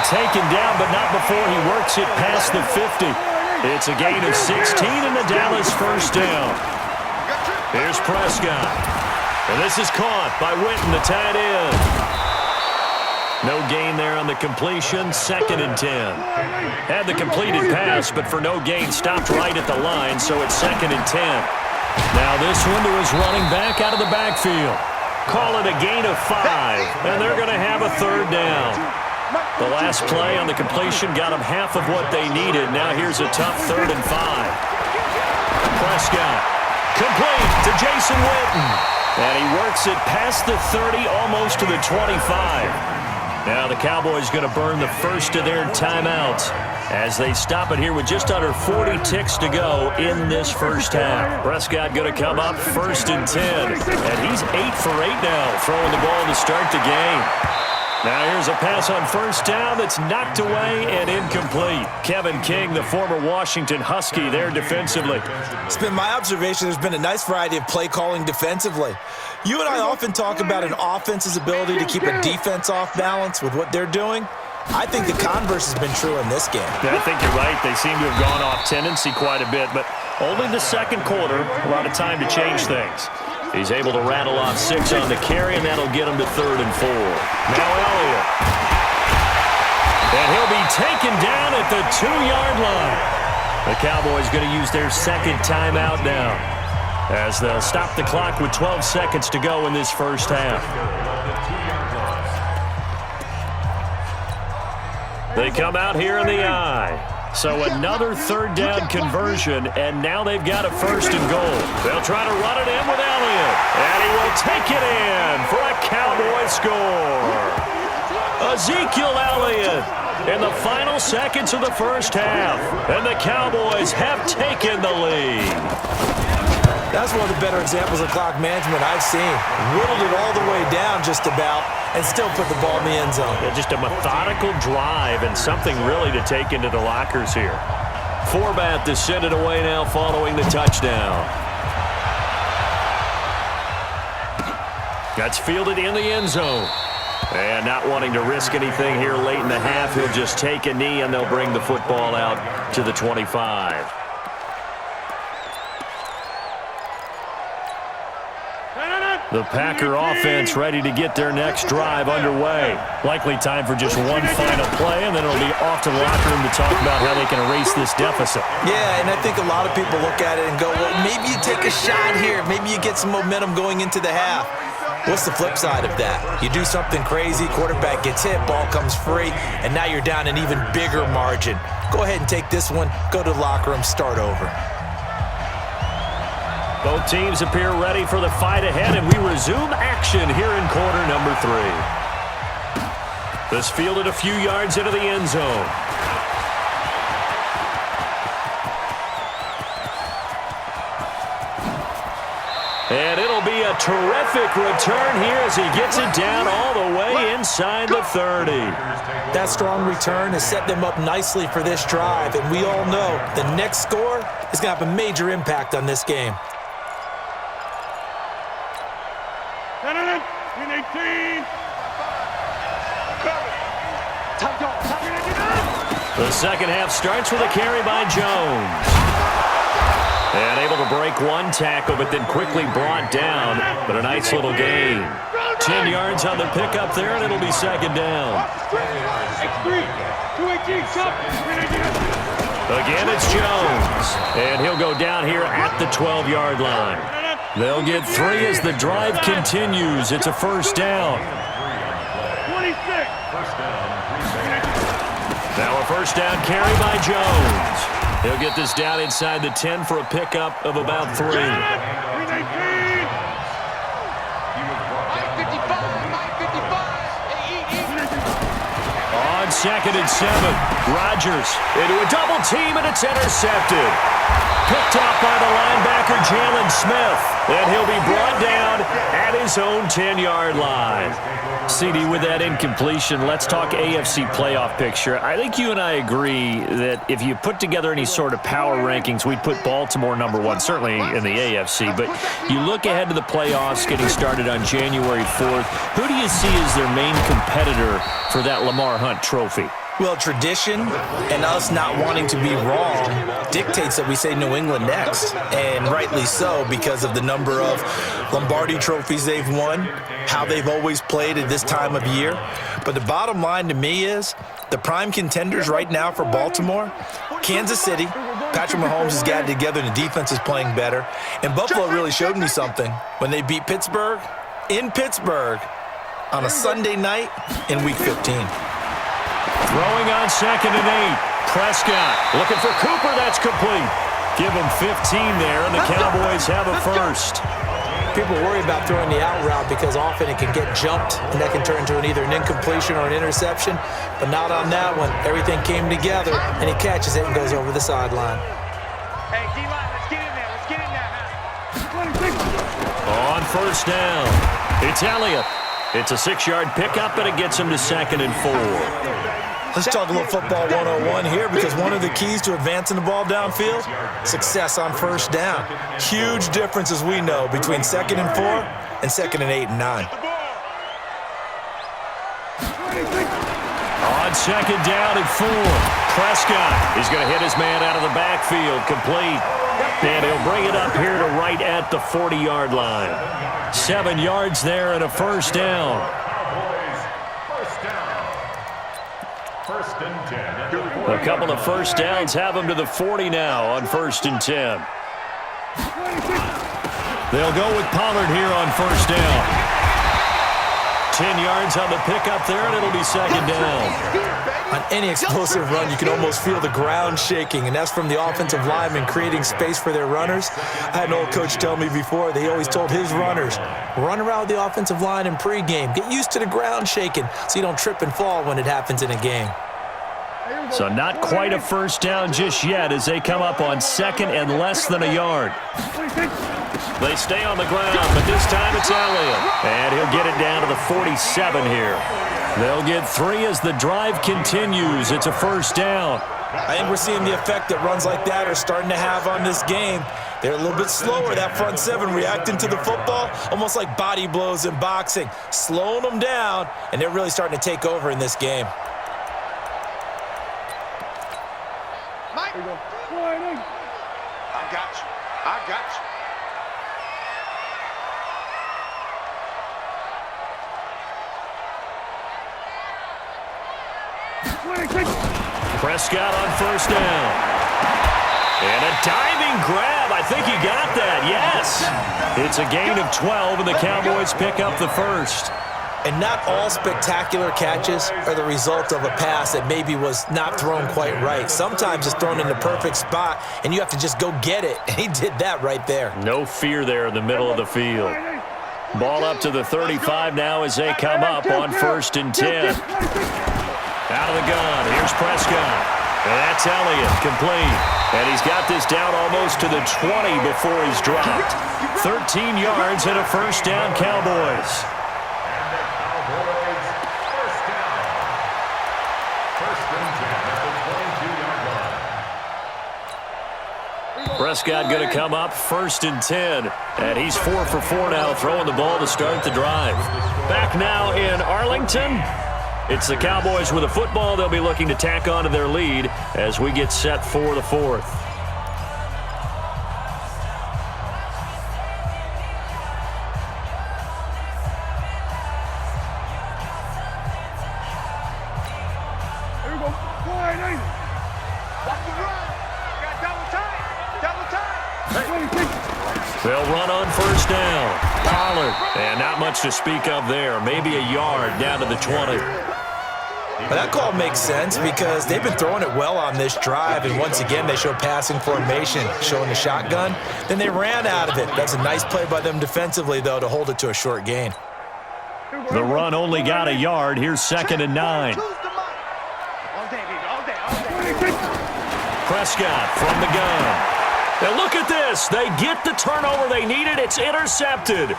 taken down, but not before he works it past the 50. It's a gain of 16 and the Dallas first down. Here's Prescott. And this is caught by Witten, the tight end. No gain there on the completion, 2nd and 10. Had the completed pass, but for no gain, stopped right at the line, so it's 2nd and 10. Now this one to his running back out of the backfield. Call it a gain of 5, and they're going to have a 3rd down. The last play on the completion got them half of what they needed. Now here's a tough 3rd and 5. Prescott, complete to Jason Witten. And he works it past the 30, almost to the 25. Now the Cowboys going to burn the first of their timeouts as they stop it here with just under 40 ticks to go in this first half. Prescott going to come up 1st and 10. And he's 8 for 8 now, throwing the ball to start the game. Now here's a pass on 1st down that's knocked away and incomplete. Kevin King, the former Washington Husky, there defensively. It's been my observation there's been a nice variety of play calling defensively. You and I often talk about an offense's ability to keep a defense off balance with what they're doing. I think the converse has been true in this game. Yeah, I think you're right. They seem to have gone off tendency quite a bit, but only the 2nd quarter, a lot of time to change things. He's able to rattle off 6 on the carry, and that'll get him to 3rd and 4. Now Elliott. And he'll be taken down at the 2-yard line. The Cowboys going to use their 2nd timeout now, as they'll stop the clock with 12 seconds to go in this first half. They come out here in the I. So another 3rd down conversion, and now they've got a 1st and goal. They'll try to run it in with Elliott, and he will take it in for a Cowboy score. Ezekiel Elliott in the final seconds of the first half, and the Cowboys have taken the lead. That's one of the better examples of clock management I've seen. Whittled it all the way down just about and still put the ball in the end zone. Yeah, just a methodical drive and something really to take into the lockers here. Forbath to send it away now following the touchdown. That's fielded in the end zone. And not wanting to risk anything here late in the half, he'll just take a knee and they'll bring the football out to the 25. The Packer offense ready to get their next drive underway. Likely time for just one final play, and then it'll be off to the locker room to talk about how they can erase this deficit. Yeah, and I think a lot of people look at it and go, well, maybe you take a shot here. Maybe you get some momentum going into the half. What's the flip side of that? You do something crazy, quarterback gets hit, ball comes free, and now you're down an even bigger margin. Go ahead and take this one, go to the locker room, start over. Both teams appear ready for the fight ahead, and we resume action here in quarter number 3. This fielded a few yards into the end zone. And it'll be a terrific return here as he gets it down all the way inside the 30. That strong return has set them up nicely for this drive, and we all know the next score is going to have a major impact on this game. The second half starts with a carry by Jones. And able to break one tackle, but then quickly brought down. But a nice little gain. 10 yards on the pickup there, and it'll be 2nd down. Again, it's Jones. And he'll go down here at the 12-yard line. They'll get 3 as the drive continues. It's a 1st down. Now a 1st down carry by Jones. He'll get this down inside the 10 for a pickup of about 3. On 2nd and 7, Rodgers into a double team, and it's intercepted. Picked off by the linebacker, Jalen Smith. And he'll be brought down at his own 10-yard line. CD, with that incompletion, let's talk AFC playoff picture. I think you and I agree that if you put together any sort of power rankings, we'd put Baltimore number 1, certainly in the AFC. But you look ahead to the playoffs getting started on January 4th. Who do you see as their main competitor for that Lamar Hunt trophy? Well, tradition and us not wanting to be wrong dictates that we say New England next, and rightly so because of the number of Lombardi trophies they've won, how they've always played at this time of year. But the bottom line to me is the prime contenders right now for Baltimore, Kansas City. Patrick Mahomes has got it together and the defense is playing better. And Buffalo really showed me something when they beat Pittsburgh in Pittsburgh on a Sunday night in Week 15. Throwing on 2nd and 8. Prescott looking for Cooper. That's complete. Give him 15 there, and the Cowboys have a first. People worry about throwing the out route because often it can get jumped, and that can turn into either an incompletion or an interception. But not on that one. Everything came together, and he catches it and goes over the sideline. Hey, D-line, let's get in there. Let's get in there. On first down, it's Elliott. It's a 6-yard pickup, and it gets him to 2nd and 4. Let's talk a little football 101 here because one of the keys to advancing the ball downfield, success on first down. Huge difference, as we know, between 2nd and 4 and 2nd and 8 and 9. On 2nd down and 4, Prescott is going to hit his man out of the backfield, complete. And he'll bring it up here to right at the 40-yard line. 7 yards there and a first down. A couple of first downs have them to the 40 now on 1st and 10. They'll go with Pollard here on first down. 10 yards on the pickup there, and it'll be 2nd down. On any explosive run, you can almost feel the ground shaking, and that's from the offensive linemen creating space for their runners. I had an old coach tell me before, they always told his runners, run around with the offensive line in pregame. Get used to the ground shaking so you don't trip and fall when it happens in a game. So not quite a first down just yet as they come up on 2nd and less than a yard. They stay on the ground, but this time it's Elliott. And he'll get it down to the 47 here. They'll get 3 as the drive continues. It's a first down. I think we're seeing the effect that runs like that are starting to have on this game. They're a little bit slower, that front 7 reacting to the football, almost like body blows in boxing, slowing them down, and they're really starting to take over in this game. I got you. I got you. Prescott on first down. And a diving grab. I think he got that, yes. It's a gain of 12, and the Cowboys pick up the first. And not all spectacular catches are the result of a pass that maybe was not thrown quite right. Sometimes it's thrown in the perfect spot, and you have to just go get it. And he did that right there. No fear there in the middle of the field. Ball up to the 35 now as they come up on 1st and 10. Out of the gun, here's Prescott. And that's Elliott, complete. And he's got this down almost to the 20 before he's dropped. 13 yards and a first down, Cowboys. Prescott going to come up 1st and 10. And he's 4 for 4 now, throwing the ball to start the drive. Back now in Arlington. It's the Cowboys with a football. They'll be looking to tack on to their lead as we get set for the 4th. Here we go. Watch the run. Got double time. They'll run on first down. Pollard. And not much to speak of there. Maybe a yard down to the 20. But that call makes sense because they've been throwing it well on this drive, and once again they show passing formation, showing the shotgun. Then they ran out of it. That's a nice play by them defensively, though, to hold it to a short gain. The run only got a yard. Here's 2nd and 9. Prescott from the gun. And look at this. They get the turnover they needed. It's intercepted.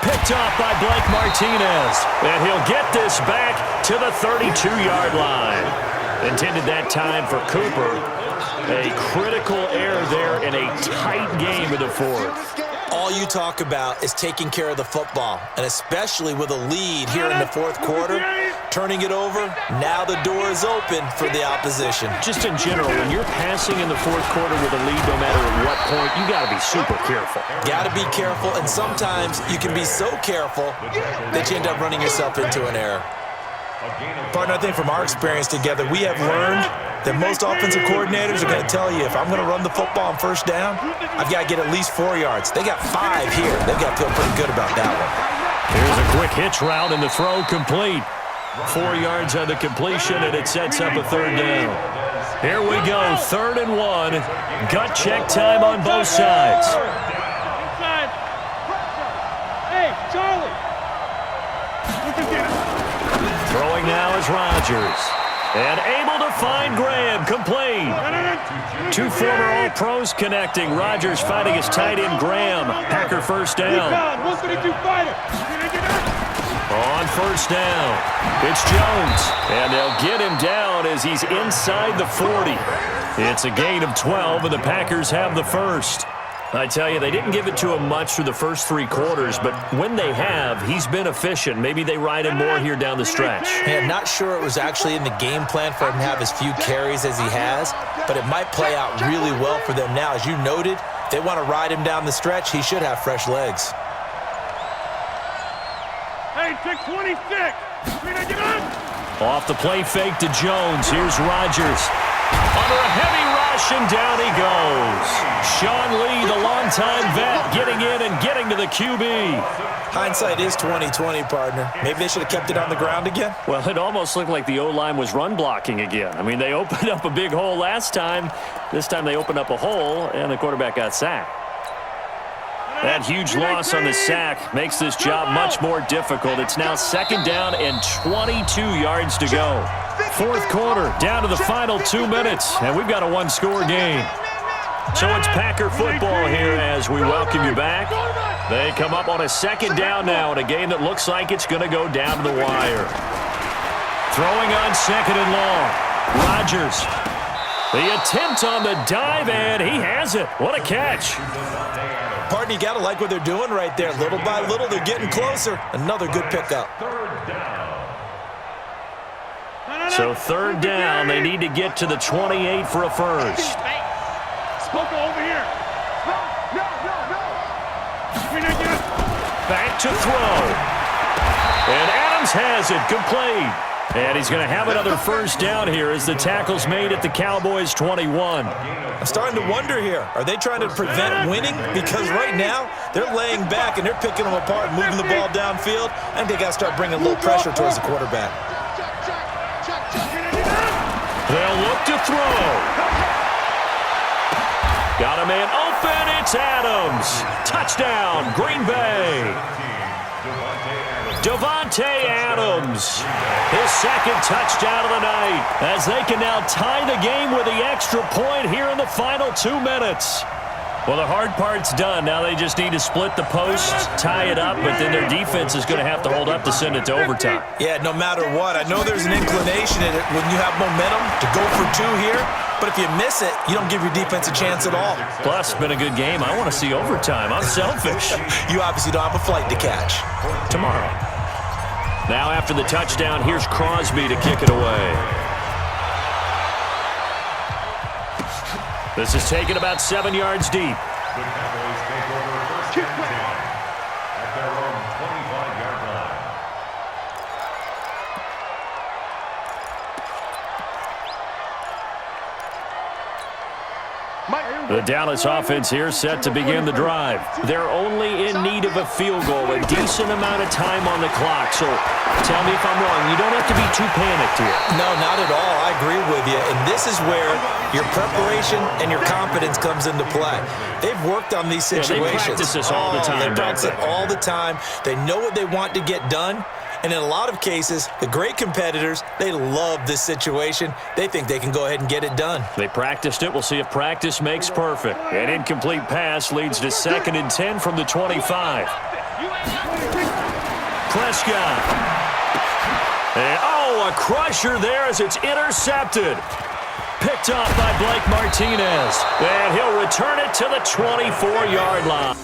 Picked off by Blake Martinez. And he'll get this back to the 32-yard line. Intended that time for Cooper. A critical error there in a tight game in the 4th. All you talk about is taking care of the football, and especially with a lead here in the 4th quarter, turning it over. Now the door is open for the opposition. Just in general, when you're passing in the fourth quarter with a lead, no matter at what point, you got to be super careful. Got to be careful, and sometimes you can be so careful that you end up running yourself into an error. Partner, I think from our experience together, we have learned that most offensive coordinators are going to tell you, if I'm going to run the football on first down, I've got to get at least 4 yards. They got 5 here. They've got to feel pretty good about that one. Here's a quick hitch route, and the throw complete. 4 yards on the completion, and it sets up a third down. Here we go, 3rd and 1. Gut check time on both sides. Hey, Charlie. Throwing now is Rodgers. And able to find Graham, complete. 2 former All-Pros connecting. Rodgers fighting his tight end, Graham. Packer first down. On first down, it's Jones. And they'll get him down as he's inside the 40. It's a gain of 12, and the Packers have the first. I tell you, they didn't give it to him much through the first 3 quarters, but when they have, he's been efficient. Maybe they ride him more here down the stretch. Hey, I'm not sure it was actually in the game plan for him to have as few carries as he has, but it might play out really well for them now. As you noted, they want to ride him down the stretch. He should have fresh legs. Hey, take 26. Off the play fake to Jones. Here's Rodgers. Under a heavy rush, and down he goes. Sean Lee, the longtime vet, getting in and getting to the QB. Hindsight is 20/20, partner. Maybe they should have kept it on the ground again. Well, it almost looked like the O-line was run blocking again. I mean, they opened up a big hole last time. This time they opened up a hole, and the quarterback got sacked. That huge loss on the sack makes this job much more difficult. It's now 2nd down and 22 yards to go. 4th quarter, down to the final 2 minutes, and we've got a 1-score game. So it's Packer football here as we welcome you back. They come up on a 2nd down now in a game that looks like it's going to go down to the wire. Throwing on 2nd and long. Rodgers. The attempt on the dive, and he has it. What a catch. Partner, you got to like what they're doing right there. Little by little, they're getting closer. Another good pickup. So 3rd down, they need to get to the 28 for a first. Spoke over here. Back to throw. And Adams has it, complete. And he's going to have another first down here as the tackle's made at the Cowboys' 21. I'm starting to wonder here. Are they trying to prevent winning? Because right now, they're laying back and they're picking them apart, moving the ball downfield. I think they got to start bringing a little pressure towards the quarterback. They'll look to throw. Got a man open. It's Adams. Touchdown, Green Bay. Davante Adams, his 2nd touchdown of the night, as they can now tie the game with the extra point here in the final 2 minutes. Well, the hard part's done. Now they just need to split the post, tie it up, but then their defense is going to have to hold up to send it to overtime. Yeah, no matter what. I know there's an inclination in it when you have momentum to go for 2 here, but if you miss it, you don't give your defense a chance at all. Plus, it's been a good game. I want to see overtime. I'm selfish. You obviously don't have a flight to catch. Tomorrow. Now after the touchdown, here's Crosby to kick it away. This is taken about 7 yards deep. The Dallas offense here set to begin the drive. They're only in need of a field goal, a decent amount of time on the clock. So tell me if I'm wrong. You don't have to be too panicked here. No, not at all. I agree with you. And this is where your preparation and your confidence comes into play. They've worked on these situations. Yeah, they practice this all the time. They practice it all the time. They know what they want to get done. And in a lot of cases, the great competitors, they love this situation. They think they can go ahead and get it done. They practiced it. We'll see if practice makes perfect. An incomplete pass leads to 2nd and 10 from the 25. Prescott. And, a crusher there as it's intercepted. Picked off by Blake Martinez. And he'll return it to the 24-yard line.